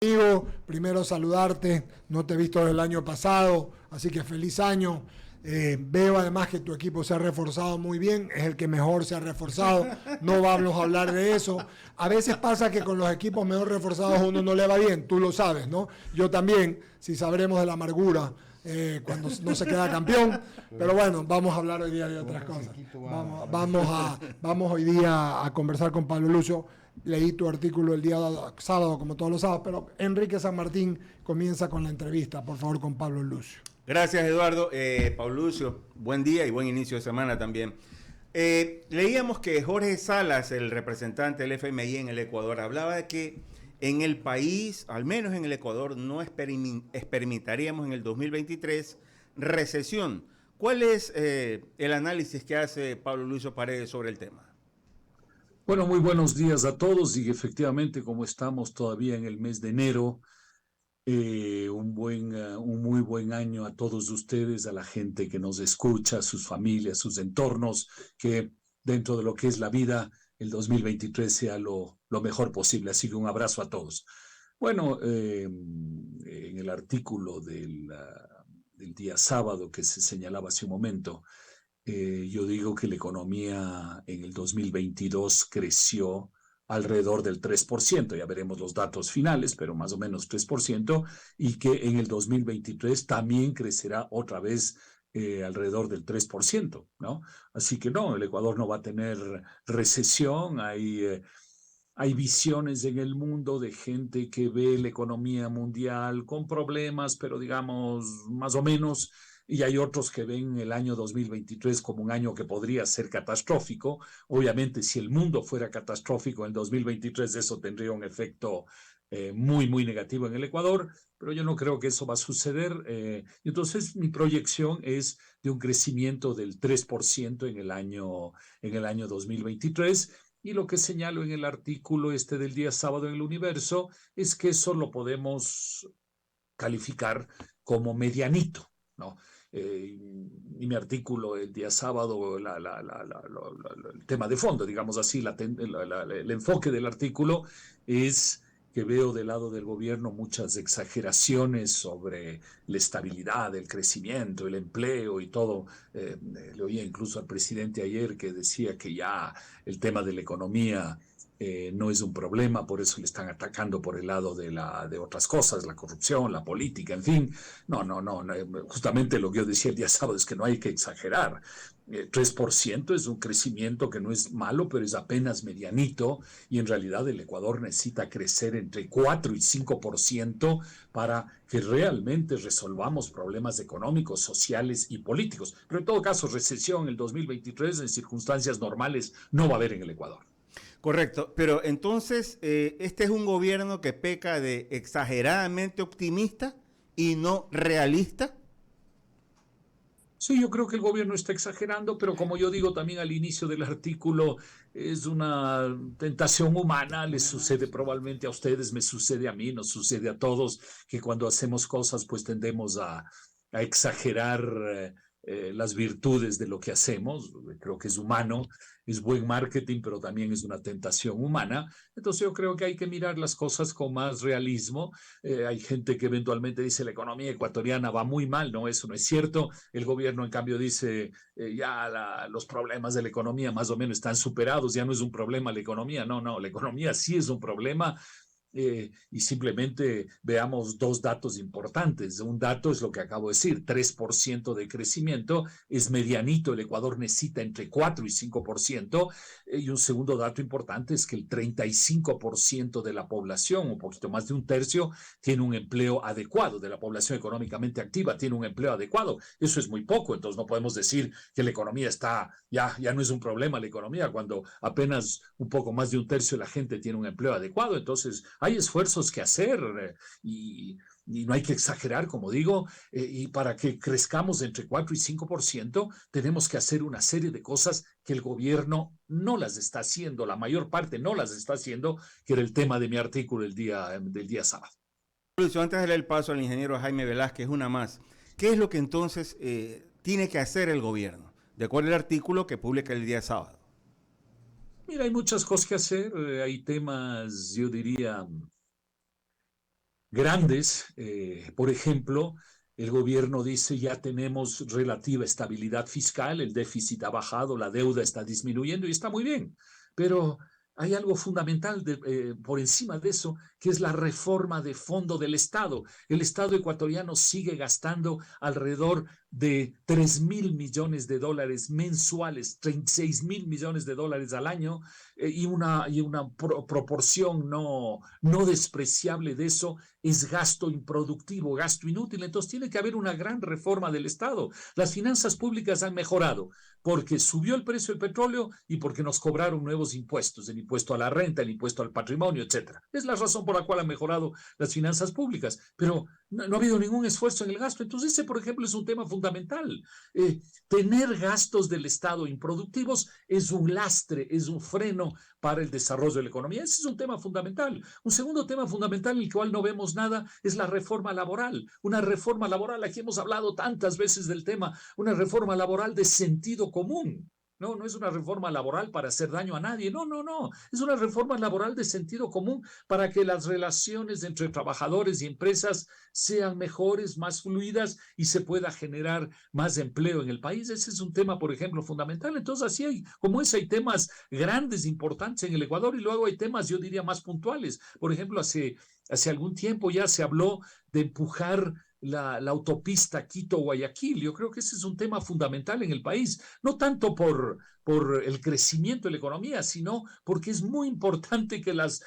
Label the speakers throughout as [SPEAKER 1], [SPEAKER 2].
[SPEAKER 1] Amigo, primero saludarte, no te he visto desde el año pasado, así que feliz año. Veo además que tu equipo se ha reforzado muy bien, es el que mejor se ha reforzado, no vamos a hablar de eso. A veces pasa que con los equipos mejor reforzados uno no le va bien, tú lo sabes, ¿no? Yo también, si sabremos de la amargura cuando no se queda campeón, pero bueno, vamos a hablar hoy día de otras cosas. Vamos hoy día a conversar con Pablo Lucio. Leí tu artículo el día sábado, como todos los sábados, pero Enrique San Martín comienza con la entrevista, por favor, con Pablo Lucio.
[SPEAKER 2] Gracias, Eduardo. Pablo Lucio, buen día y buen inicio de semana también. Leíamos que Jorge Salas, el representante del FMI en el Ecuador, hablaba de que en el país, al menos en el Ecuador, no experimentaríamos en el 2023 recesión. ¿Cuál es el análisis que hace Pablo Lucio Paredes sobre el tema?
[SPEAKER 3] Bueno, muy buenos días a todos y efectivamente como estamos todavía en el mes de enero, un muy buen año a todos ustedes, a la gente que nos escucha, a sus familias, sus entornos, que dentro de lo que es la vida, el 2023 sea lo mejor posible. Así que un abrazo a todos. Bueno, en el artículo del día sábado que se señalaba hace un momento, yo digo que la economía en el 2022 creció alrededor del 3%, ya veremos los datos finales, pero más o menos 3%, y que en el 2023 también crecerá otra vez alrededor del 3%, ¿no? Así que no, el Ecuador no va a tener recesión, hay visiones en el mundo de gente que ve la economía mundial con problemas, pero digamos más o menos, y hay otros que ven el año 2023 como un año que podría ser catastrófico. Obviamente, si el mundo fuera catastrófico en 2023, eso tendría un efecto muy negativo en el Ecuador, pero yo no creo que eso va a suceder. Entonces, mi proyección es de un crecimiento del 3% en el año 2023. Y lo que señalo en el artículo este del día sábado en el Universo es que eso lo podemos calificar como medianito, ¿no? Y mi artículo el día sábado, el tema de fondo, digamos así, el enfoque del artículo es que veo del lado del gobierno muchas exageraciones sobre la estabilidad, el crecimiento, el empleo y todo. Le oía incluso al presidente ayer que decía que ya el tema de la economía no es un problema, por eso le están atacando por el lado de otras cosas, la corrupción, la política, en fin. No, justamente lo que yo decía el día sábado es que no hay que exagerar. 3% es un crecimiento que no es malo, pero es apenas medianito, y en realidad el Ecuador necesita crecer entre 4 y 5% para que realmente resolvamos problemas económicos, sociales y políticos. Pero en todo caso, recesión en el 2023 en circunstancias normales no va a haber en el Ecuador.
[SPEAKER 2] Correcto, pero entonces este es un gobierno que peca de exageradamente optimista y no realista.
[SPEAKER 3] Sí, yo creo que el gobierno está exagerando, pero como yo digo también al inicio del artículo, es una tentación humana, les sucede probablemente a ustedes, me sucede a mí, nos sucede a todos, que cuando hacemos cosas pues tendemos a exagerar las virtudes de lo que hacemos. Creo que es humano, es buen marketing, pero también es una tentación humana. Entonces yo creo que hay que mirar las cosas con más realismo. Hay gente que eventualmente dice la economía ecuatoriana va muy mal, no, eso no es cierto. El gobierno en cambio dice los problemas de la economía más o menos están superados, ya no es un problema la economía, no, la economía sí es un problema. Y simplemente veamos dos datos importantes. Un dato es lo que acabo de decir, 3% de crecimiento, es medianito, el Ecuador necesita entre 4 y 5%, y un segundo dato importante es que el 35% de la población, un poquito más de un tercio, tiene un empleo adecuado, de la población económicamente activa tiene un empleo adecuado. Eso es muy poco, entonces no podemos decir que la economía está, ya no es un problema la economía, cuando apenas un poco más de un tercio de la gente tiene un empleo adecuado. Entonces hay esfuerzos que hacer y no hay que exagerar, como digo, y para que crezcamos entre 4 y 5%, tenemos que hacer una serie de cosas que el gobierno no las está haciendo, la mayor parte no las está haciendo, que era el tema de mi artículo del día sábado.
[SPEAKER 2] Lucio, antes de darle el paso al ingeniero Jaime Velázquez, una más. ¿Qué es lo que entonces tiene que hacer el gobierno? De acuerdo al artículo que publica el día sábado.
[SPEAKER 3] Mira, hay muchas cosas que hacer, hay temas, yo diría, grandes. Por ejemplo, el gobierno dice ya tenemos relativa estabilidad fiscal, el déficit ha bajado, la deuda está disminuyendo y está muy bien, pero hay algo fundamental por encima de eso, que es la reforma de fondo del Estado. El Estado ecuatoriano sigue gastando alrededor de 3.000 millones de dólares mensuales, 36.000 millones de dólares al año, y una proporción no despreciable de eso es gasto improductivo, gasto inútil. Entonces tiene que haber una gran reforma del Estado. Las finanzas públicas han mejorado porque subió el precio del petróleo y porque nos cobraron nuevos impuestos, el impuesto a la renta, el impuesto al patrimonio, etcétera. Es la razón por la cual han mejorado las finanzas públicas, pero no ha habido ningún esfuerzo en el gasto. Entonces ese, por ejemplo, es un tema fundamental. Tener gastos del Estado improductivos es un lastre, es un freno para el desarrollo de la economía. Ese es un tema fundamental. Un segundo tema fundamental en el cual no vemos nada es la reforma laboral. Una reforma laboral, aquí hemos hablado tantas veces del tema, una reforma laboral de sentido común. No es una reforma laboral para hacer daño a nadie. No. Es una reforma laboral de sentido común para que las relaciones entre trabajadores y empresas sean mejores, más fluidas y se pueda generar más empleo en el país. Ese es un tema, por ejemplo, fundamental. Entonces, así hay temas grandes, importantes en el Ecuador y luego hay temas, yo diría, más puntuales. Por ejemplo, hace algún tiempo ya se habló de empujar la autopista Quito-Guayaquil. Yo creo que ese es un tema fundamental en el país, no tanto por el crecimiento de la economía, sino porque es muy importante que las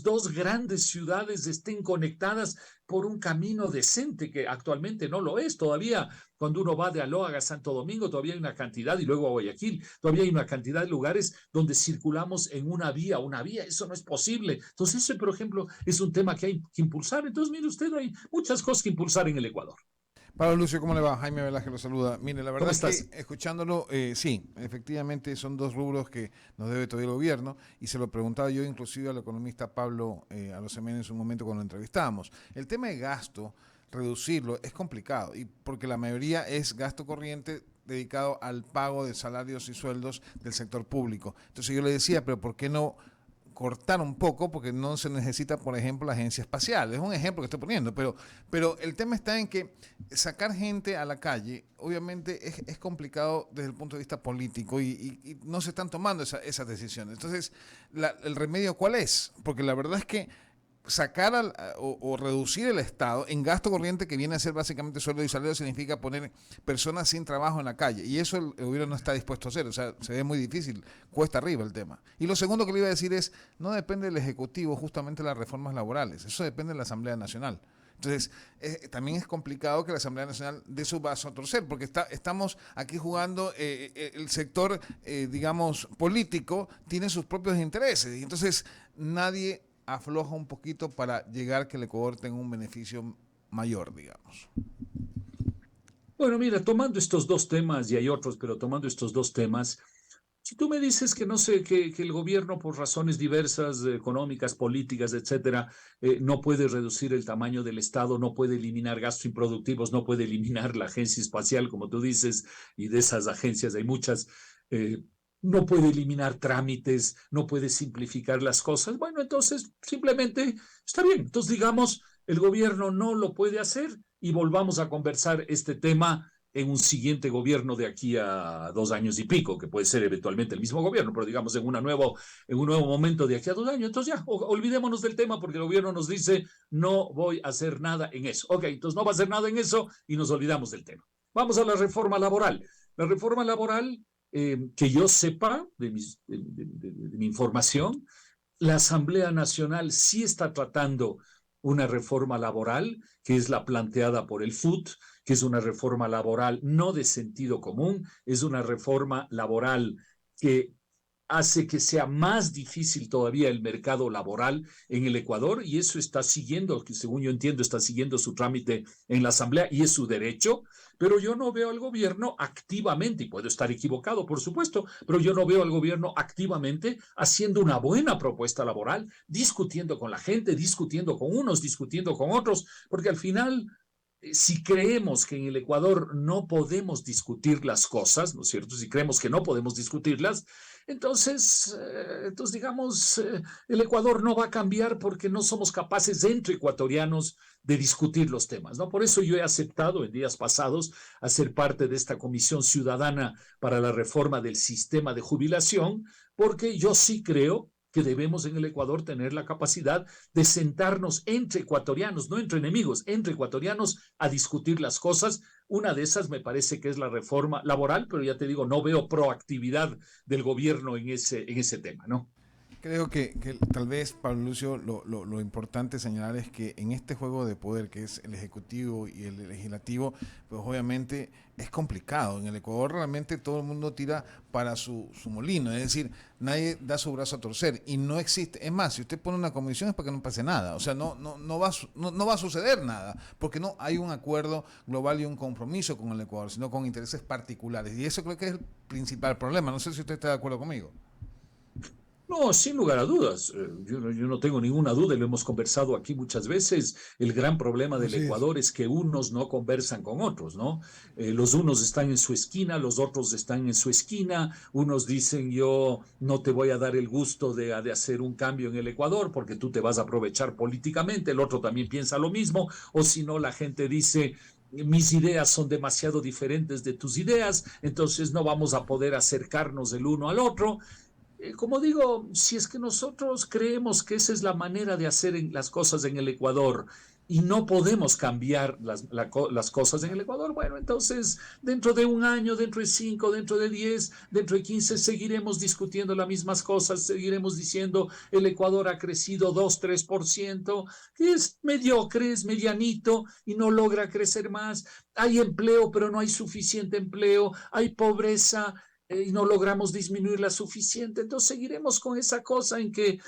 [SPEAKER 3] dos grandes ciudades estén conectadas por un camino decente, que actualmente no lo es. Todavía, cuando uno va de Alóaga a Santo Domingo, todavía hay una cantidad, y luego a Guayaquil, todavía hay una cantidad de lugares donde circulamos en una vía. Eso no es posible. Entonces, ese, por ejemplo, es un tema que hay que impulsar. Entonces, mire usted, hay muchas cosas que impulsar en el Ecuador.
[SPEAKER 4] Pablo Lucio, ¿cómo le va? Jaime Velázquez lo saluda. Mire, la verdad
[SPEAKER 3] ¿Cómo
[SPEAKER 4] es
[SPEAKER 3] estás?
[SPEAKER 4] que escuchándolo, sí, efectivamente son dos rubros que nos debe todavía el gobierno y se lo preguntaba yo inclusive al economista Pablo Arosemena en su momento cuando lo entrevistábamos. El tema de gasto, reducirlo, es complicado y porque la mayoría es gasto corriente dedicado al pago de salarios y sueldos del sector público. Entonces yo le decía, pero ¿por qué no cortar un poco? Porque no se necesita, por ejemplo, la agencia espacial. Es un ejemplo que estoy poniendo, pero el tema está en que sacar gente a la calle, obviamente, es complicado desde el punto de vista político y no se están tomando esas decisiones. Entonces, ¿el remedio cuál es? Porque la verdad es que sacar o reducir el Estado en gasto corriente, que viene a ser básicamente sueldo y salario, significa poner personas sin trabajo en la calle. Y eso el gobierno no está dispuesto a hacer. O sea, se ve muy difícil, cuesta arriba el tema. Y lo segundo que le iba a decir es, no depende del Ejecutivo justamente las reformas laborales. Eso depende de la Asamblea Nacional. Entonces, también es complicado que la Asamblea Nacional dé su vaso a torcer, porque estamos aquí jugando, el sector, digamos, político, tiene sus propios intereses. Y entonces, nadie afloja un poquito para llegar que el Ecuador tenga un beneficio mayor, digamos.
[SPEAKER 3] Bueno, mira, tomando estos dos temas, y hay otros, pero tomando estos dos temas, si tú me dices que no sé, que el gobierno por razones diversas, económicas, políticas, etcétera, no puede reducir el tamaño del Estado, no puede eliminar gastos improductivos, no puede eliminar la agencia espacial, como tú dices, y de esas agencias hay muchas, no puede eliminar trámites, no puede simplificar las cosas. Bueno, entonces simplemente está bien. Entonces digamos, el gobierno no lo puede hacer y volvamos a conversar este tema en un siguiente gobierno de aquí a 2 años y pico, que puede ser eventualmente el mismo gobierno, pero digamos en un nuevo momento de aquí a 2 años. Entonces ya, olvidémonos del tema porque el gobierno nos dice, no voy a hacer nada en eso. Ok, entonces no va a hacer nada en eso y nos olvidamos del tema. Vamos a la reforma laboral. La reforma laboral, que yo sepa de mi información, la Asamblea Nacional sí está tratando una reforma laboral, que es la planteada por el FUT, que es una reforma laboral no de sentido común, es una reforma laboral que hace que sea más difícil todavía el mercado laboral en el Ecuador, y eso está siguiendo, que según yo entiendo, está siguiendo su trámite en la Asamblea y es su derecho, pero yo no veo al gobierno activamente, y puedo estar equivocado, por supuesto, pero yo no veo al gobierno activamente haciendo una buena propuesta laboral, discutiendo con la gente, discutiendo con unos, discutiendo con otros, porque al final si creemos que en el Ecuador no podemos discutir las cosas, ¿no es cierto? Si creemos que no podemos discutirlas, entonces digamos, el Ecuador no va a cambiar porque no somos capaces entre ecuatorianos de discutir los temas, ¿no? Por eso yo he aceptado en días pasados a ser parte de esta Comisión Ciudadana para la Reforma del Sistema de Jubilación, porque yo sí creo que debemos en el Ecuador tener la capacidad de sentarnos entre ecuatorianos, no entre enemigos, entre ecuatorianos a discutir las cosas. Una de esas me parece que es la reforma laboral, pero ya te digo, no veo proactividad del gobierno en ese tema, ¿no?
[SPEAKER 4] Creo que tal vez, Pablo Lucio, lo importante señalar es que en este juego de poder que es el Ejecutivo y el Legislativo, pues obviamente es complicado. En el Ecuador realmente todo el mundo tira para su molino, es decir, nadie da su brazo a torcer y no existe. Es más, si usted pone una comisión es para que no pase nada, o sea, no va a suceder nada, porque no hay un acuerdo global y un compromiso con el Ecuador, sino con intereses particulares. Y eso creo que es el principal problema. No sé si usted está de acuerdo conmigo.
[SPEAKER 3] No, sin lugar a dudas. Yo no tengo ninguna duda, y lo hemos conversado aquí muchas veces. El gran problema del Ecuador es que unos no conversan con otros, ¿no? Los unos están en su esquina, los otros están en su esquina. Unos dicen, yo no te voy a dar el gusto de hacer un cambio en el Ecuador porque tú te vas a aprovechar políticamente. El otro también piensa lo mismo. O si no, la gente dice, mis ideas son demasiado diferentes de tus ideas, entonces no vamos a poder acercarnos el uno al otro. Como digo, si es que nosotros creemos que esa es la manera de hacer las cosas en el Ecuador y no podemos cambiar las cosas en el Ecuador, bueno, entonces dentro de un año, dentro de 5, dentro de 10, dentro de 15, seguiremos discutiendo las mismas cosas, seguiremos diciendo el Ecuador ha crecido 2-3%, que es mediocre, es medianito y no logra crecer más. Hay empleo, pero no hay suficiente empleo, hay pobreza, y no logramos disminuirla suficiente, entonces seguiremos con esa cosa en que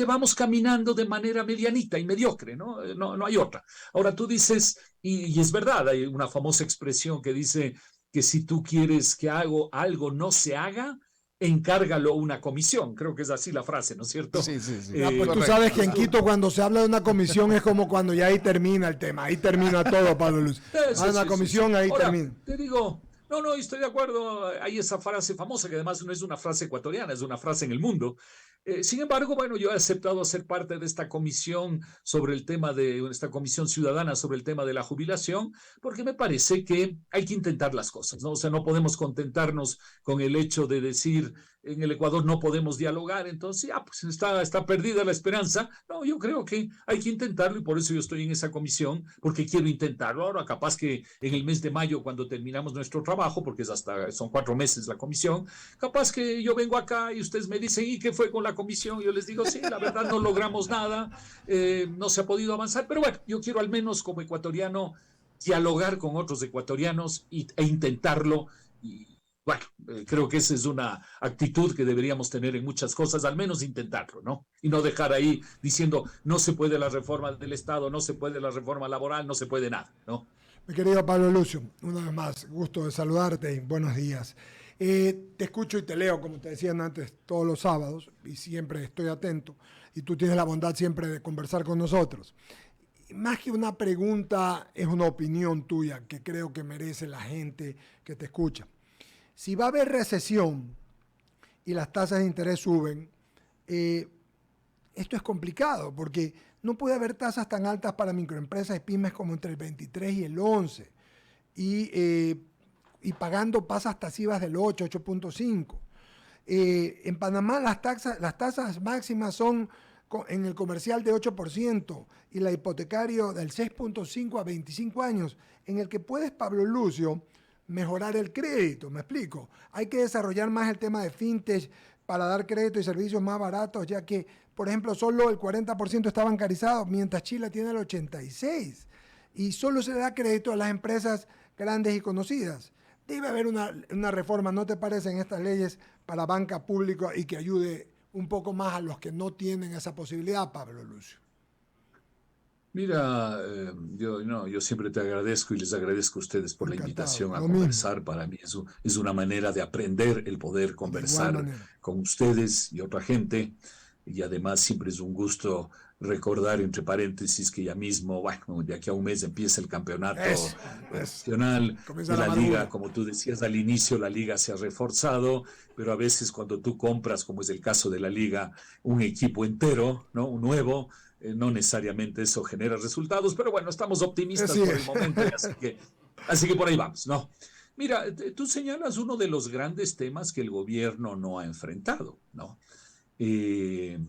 [SPEAKER 3] vamos caminando de manera medianita y mediocre, ¿no? No hay otra. Ahora tú dices, y es verdad, hay una famosa expresión que dice que si tú quieres que algo no se haga, encárgalo a una comisión. Creo que es así la frase, ¿no es cierto?
[SPEAKER 4] Sí.
[SPEAKER 1] Pues tú sabes que en Quito cuando se habla de una comisión es como cuando ya ahí termina el tema, ahí termina todo, Pablo Luz. Una comisión, ahí
[SPEAKER 3] ahora,
[SPEAKER 1] termina.
[SPEAKER 3] Te digo, no, estoy de acuerdo. Hay esa frase famosa que además no es una frase ecuatoriana, es una frase en el mundo. Sin embargo, bueno, yo he aceptado ser parte de esta comisión esta comisión ciudadana sobre el tema de la jubilación, porque me parece que hay que intentar las cosas, ¿no? O sea, no podemos contentarnos con el hecho de decir en el Ecuador no podemos dialogar, entonces, pues está perdida la esperanza. No, yo creo que hay que intentarlo y por eso yo estoy en esa comisión, porque quiero intentarlo. Ahora, capaz que en el mes de mayo, cuando terminamos nuestro trabajo, porque son 4 meses la comisión, capaz que yo vengo acá y ustedes me dicen, ¿y qué fue con la comisión? Yo les digo, sí, la verdad no logramos nada, no se ha podido avanzar, pero bueno, yo quiero al menos como ecuatoriano dialogar con otros ecuatorianos e intentarlo. Y bueno, creo que esa es una actitud que deberíamos tener en muchas cosas, al menos intentarlo, ¿no? Y no dejar ahí diciendo, no se puede la reforma del Estado, no se puede la reforma laboral, no se puede nada, ¿no?
[SPEAKER 1] Mi querido Pablo Lucio, una vez más, gusto de saludarte y buenos días. Te escucho y te leo, como te decían antes, todos los sábados y siempre estoy atento y tú tienes la bondad siempre de conversar con nosotros. Más que una pregunta, es una opinión tuya que creo que merece la gente que te escucha. Si va a haber recesión y las tasas de interés suben, esto es complicado porque no puede haber tasas tan altas para microempresas y pymes como entre el 23 y el 11 y pagando tasas pasivas del 8, 8.5. En Panamá las tasas máximas son en el comercial de 8% y la hipotecario del 6.5 a 25 años, en el que puedes, Pablo Lucio, mejorar el crédito, ¿me explico? Hay que desarrollar más el tema de fintech para dar crédito y servicios más baratos, ya que, por ejemplo, solo el 40% está bancarizado, mientras Chile tiene el 86%, y solo se le da crédito a las empresas grandes y conocidas. Debe haber una reforma, ¿no te parece, en estas leyes para banca pública y que ayude un poco más a los que no tienen esa posibilidad, Pablo Lucio?
[SPEAKER 3] Mira, yo siempre te agradezco y les agradezco a ustedes por la invitación a conversar. Para mí es una manera de aprender el poder conversar con ustedes y otra gente. Y además siempre es un gusto recordar, entre paréntesis, que ya mismo, bueno, de aquí a un mes empieza el campeonato nacional
[SPEAKER 1] Comienza
[SPEAKER 3] de la
[SPEAKER 1] amargura.
[SPEAKER 3] liga. Como tú decías al inicio, la liga se ha reforzado, pero a veces cuando tú compras, como es el caso de la liga, un equipo entero, ¿no? Un nuevo, no necesariamente eso genera resultados, pero bueno, estamos optimistas por el momento, así que por ahí vamos, ¿no? Mira, tú señalas uno de los grandes temas que el gobierno no ha enfrentado, ¿no? Que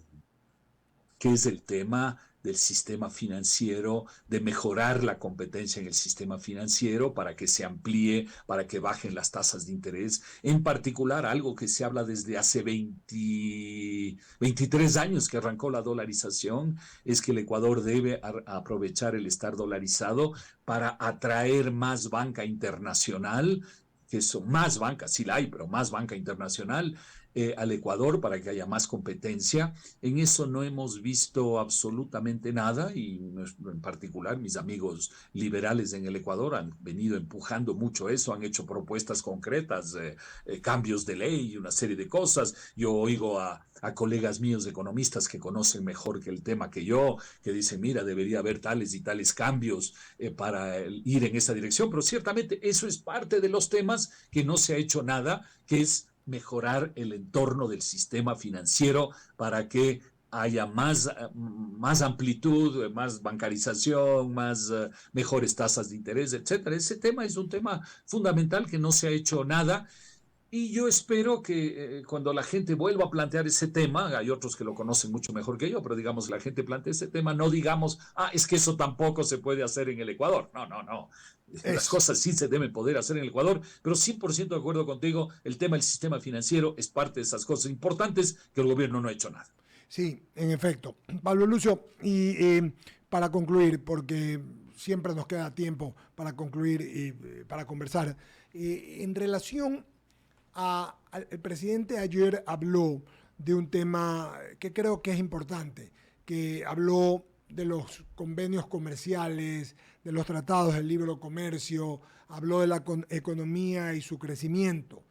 [SPEAKER 3] es el tema del sistema financiero, de mejorar la competencia en el sistema financiero para que se amplíe, para que bajen las tasas de interés. En particular, algo que se habla desde hace 23 años que arrancó la dolarización, es que el Ecuador debe aprovechar el estar dolarizado para atraer más banca internacional, que son más banca, sí la hay, pero más banca internacional, al Ecuador para que haya más competencia. En eso no hemos visto absolutamente nada y en particular mis amigos liberales en el Ecuador han venido empujando mucho eso, han hecho propuestas concretas, cambios de ley y una serie de cosas. Yo oigo a colegas míos economistas que conocen mejor que el tema que yo, que dicen, mira, debería haber tales y tales cambios para ir en esa dirección, pero ciertamente eso es parte de los temas que no se ha hecho nada, que es mejorar el entorno del sistema financiero para que haya más amplitud, más bancarización, mejores tasas de interés, etcétera. Ese tema es un tema fundamental que no se ha hecho nada. Y yo espero que cuando la gente vuelva a plantear ese tema, hay otros que lo conocen mucho mejor que yo, pero digamos, la gente plantea ese tema, no digamos, es que eso tampoco se puede hacer en el Ecuador. No. Las cosas sí se deben poder hacer en el Ecuador, pero 100% de acuerdo contigo, el tema del sistema financiero es parte de esas cosas importantes que el gobierno no ha hecho nada.
[SPEAKER 1] Sí, en efecto. Pablo Lucio, y para concluir, porque siempre nos queda tiempo para concluir y para conversar, en relación el presidente ayer habló de un tema que creo que es importante, que habló de los convenios comerciales, de los tratados del libre comercio, habló de la economía y su crecimiento,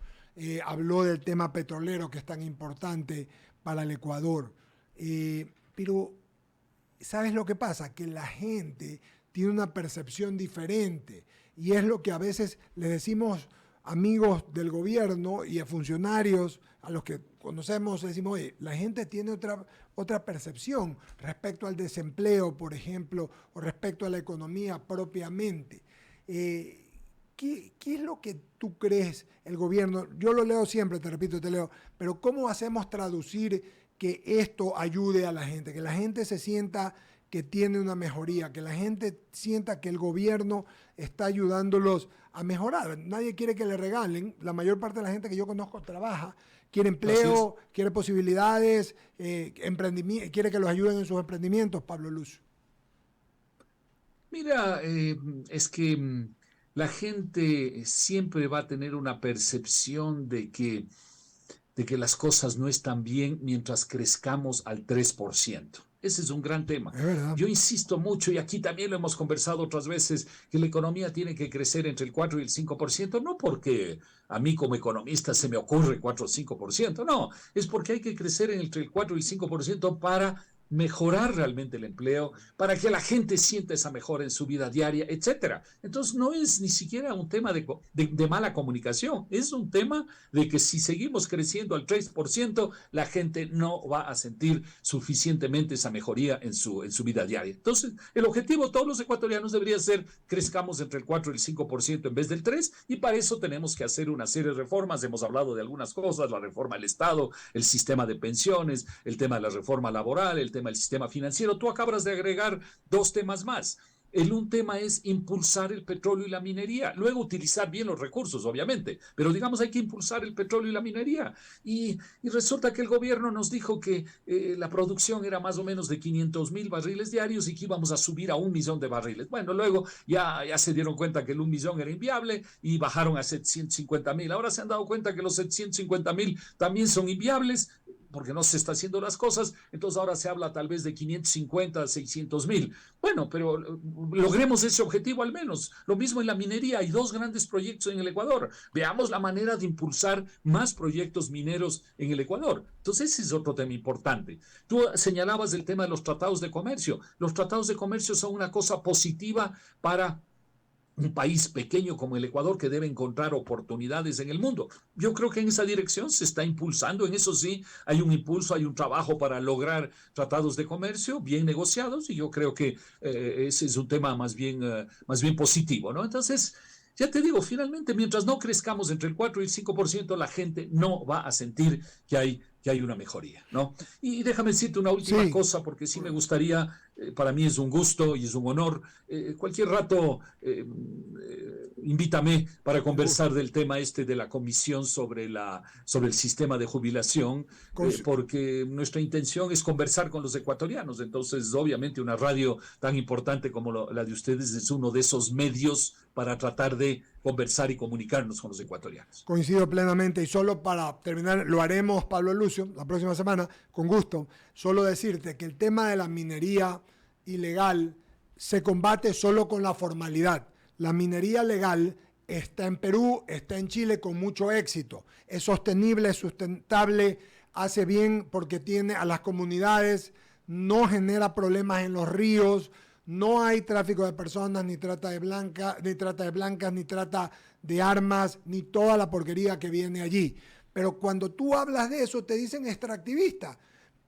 [SPEAKER 1] habló del tema petrolero que es tan importante para el Ecuador. Pero, ¿sabes lo que pasa? Que la gente tiene una percepción diferente y es lo que a veces le decimos amigos del gobierno y a funcionarios a los que conocemos, decimos, oye, la gente tiene otra percepción respecto al desempleo, por ejemplo, o respecto a la economía propiamente. ¿Qué es lo que tú crees el gobierno? Yo lo leo siempre, te repito, te leo, pero ¿cómo hacemos traducir que esto ayude a la gente? Que la gente se sienta que tiene una mejoría, que la gente sienta que el gobierno está ayudándolos a mejorar. Nadie quiere que le regalen. La mayor parte de la gente que yo conozco trabaja, quiere empleo, quiere posibilidades, emprendimiento, quiere que los ayuden en sus emprendimientos. Pablo Lucio.
[SPEAKER 3] Mira, es que la gente siempre va a tener una percepción de que las cosas no están bien mientras crezcamos al 3%. Ese es un gran tema. Yo insisto mucho, y aquí también lo hemos conversado otras veces, que la economía tiene que crecer entre el 4 y el 5%, no porque a mí como economista se me ocurre 4 o 5%, no, es porque hay que crecer entre el 4 y el 5% para mejorar realmente el empleo, para que la gente sienta esa mejora en su vida diaria, etcétera. Entonces no es ni siquiera un tema de mala comunicación, es un tema de que si seguimos creciendo al 3%, la gente no va a sentir suficientemente esa mejoría en su vida diaria. Entonces, el objetivo de todos los ecuatorianos debería ser crezcamos entre el 4 y el 5% en vez del 3%, y para eso tenemos que hacer una serie de reformas. Hemos hablado de algunas cosas, la reforma del Estado, el sistema de pensiones, el tema de la reforma laboral, el tema del sistema financiero. Tú acabas de agregar 2 temas más. Un tema es impulsar el petróleo y la minería, luego utilizar bien los recursos, obviamente, pero digamos hay que impulsar el petróleo y la minería. Y resulta que el gobierno nos dijo que la producción era más o menos de 500,000 barriles diarios y que íbamos a subir a 1 millón de barriles. Bueno, luego ya se dieron cuenta que el 1 millón era inviable y bajaron a 750,000. Ahora se han dado cuenta que los 750,000 también son inviables. porque no se está haciendo las cosas, entonces ahora se habla tal vez de 550, 600,000. Bueno, pero logremos ese objetivo al menos. Lo mismo en la minería, hay 2 grandes proyectos en el Ecuador. Veamos la manera de impulsar más proyectos mineros en el Ecuador. Entonces ese es otro tema importante. Tú señalabas el tema de los tratados de comercio. Los tratados de comercio son una cosa positiva para un país pequeño como el Ecuador que debe encontrar oportunidades en el mundo. Yo creo que en esa dirección se está impulsando, en eso sí hay un impulso, hay un trabajo para lograr tratados de comercio bien negociados y yo creo que ese es un tema más bien positivo, ¿no? Entonces, ya te digo, finalmente, mientras no crezcamos entre el 4 y el 5%, la gente no va a sentir que hay una mejoría, ¿no? Y déjame decirte una última cosa, porque sí me gustaría, para mí es un gusto y es un honor, cualquier rato invítame para conversar del tema este de la comisión sobre el sistema de jubilación, porque nuestra intención es conversar con los ecuatorianos, entonces obviamente una radio tan importante como la de ustedes es uno de esos medios para tratar de conversar y comunicarnos con los ecuatorianos.
[SPEAKER 1] Coincido plenamente y solo para terminar, lo haremos, Pablo Lucio, la próxima semana, con gusto. Solo decirte que el tema de la minería ilegal se combate solo con la formalidad. La minería legal está en Perú, está en Chile con mucho éxito. Es sostenible, es sustentable, hace bien porque tiene a las comunidades, no genera problemas en los ríos, no hay tráfico de personas, ni trata de blancas, ni trata de armas, ni toda la porquería que viene allí. Pero cuando tú hablas de eso, te dicen extractivista.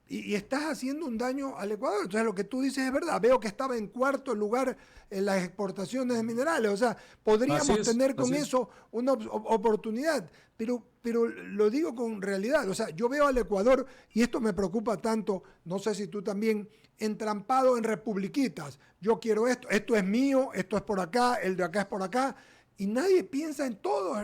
[SPEAKER 1] Y estás haciendo un daño al Ecuador. Entonces, lo que tú dices es verdad. Veo que estaba en 4º lugar en las exportaciones de minerales. O sea, podríamos tener con eso una oportunidad. Pero lo digo con realidad. O sea, yo veo al Ecuador, y esto me preocupa tanto, no sé si tú también, entrampado en republiquitas. Yo quiero esto, esto es mío, esto es por acá, el de acá es por acá. Y nadie piensa en todo,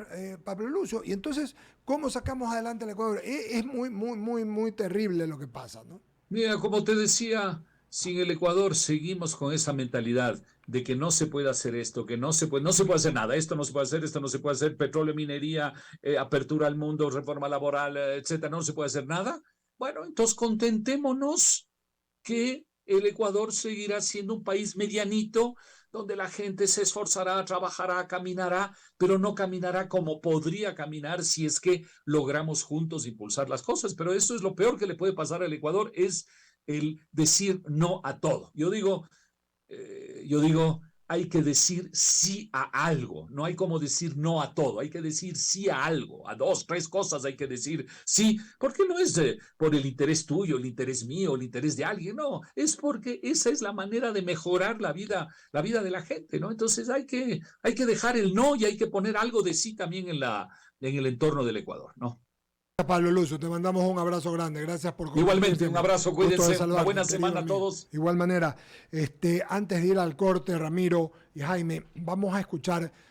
[SPEAKER 1] Pablo Lucio. Y entonces, ¿cómo sacamos adelante el Ecuador? Es muy terrible lo que pasa, ¿no?
[SPEAKER 3] Mira, como te decía, si en el Ecuador seguimos con esa mentalidad de que no se puede hacer esto, que no se puede hacer nada, esto no se puede hacer, esto no se puede hacer, petróleo, minería, apertura al mundo, reforma laboral, etcétera, no se puede hacer nada, bueno, entonces contentémonos que el Ecuador seguirá siendo un país medianito, donde la gente se esforzará, trabajará, caminará, pero no caminará como podría caminar si es que logramos juntos impulsar las cosas. Pero eso es lo peor que le puede pasar al Ecuador, es el decir no a todo. Yo digo, hay que decir sí a algo, no hay como decir no a todo, hay que decir sí a algo, a 2, 3 cosas hay que decir sí, porque no es por el interés tuyo, el interés mío, el interés de alguien, no, es porque esa es la manera de mejorar la vida de la gente, ¿no? Entonces hay que dejar el no y hay que poner algo de sí también en el entorno del Ecuador, ¿no?
[SPEAKER 1] Pablo Lucio, te mandamos un abrazo grande. Gracias por compartir.
[SPEAKER 3] Igualmente, un abrazo, cuídense. Una buena semana a todos.
[SPEAKER 1] Igual manera, antes de ir al corte, Ramiro y Jaime, vamos a escuchar